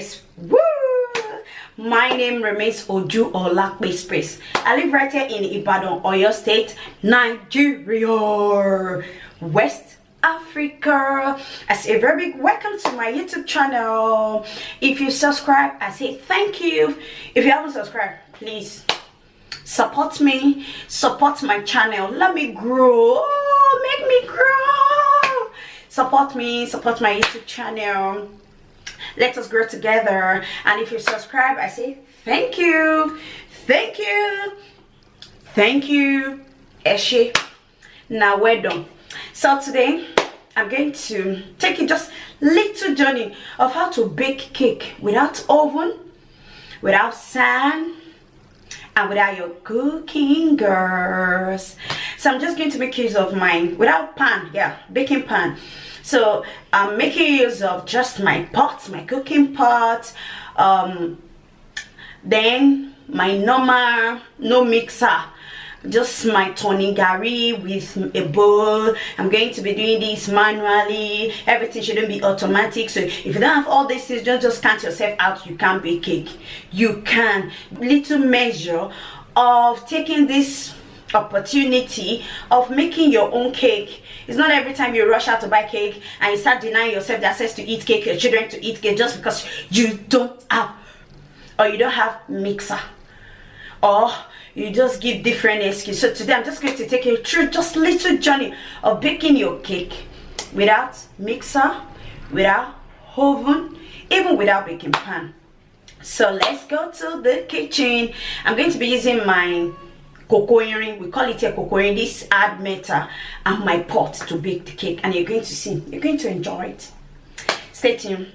Express. Woo! My name remains Oju Olakpe Express. I live right here in Ibadan, Oyo State, Nigeria, West Africa. I say a very big welcome to my YouTube channel. If you subscribe, I say thank you. If you haven't subscribed, please support me, support my channel. Let me grow. Make me grow. Support me, support my YouTube channel. Let us grow together. And if you subscribe, I say thank you, thank you, thank you. Eshe. Now we're done. So today I'm going to take you just little journey of how to bake cake without oven, without sand, and without your cooking girls. So I'm just going to make use of mine without pan, yeah, baking pan. So I'm making use of just my pot, my cooking pot, then my normal, no mixer, just my turning gari with a bowl. I'm going to be doing this manually. Everything shouldn't be automatic. So if you don't have all these things, don't just count yourself out. You can't bake cake. You can. Little measure of taking this opportunity of making your own cake. It's not every time you rush out to buy cake and you start denying yourself the access to eat cake, your children to eat cake, just because you don't have, or you don't have mixer, or you just give different excuses. So today I'm just going to take you through just little journey of baking your cake without mixer, without oven, even without baking pan. So let's go to the kitchen. I'm going to be using my cocoa ring, we call it a cocoa ring, this hard metal, and my pot to bake the cake, and you're going to see, you're going to enjoy it. Stay tuned.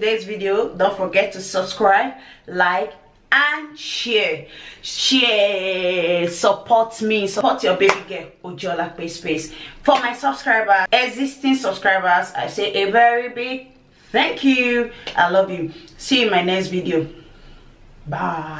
today's video, don't forget to subscribe, like, and share. Support me, support your baby girl Ojola Space. For my subscribers, existing subscribers, I say a very big thank you. I love you. See you in my next video. Bye.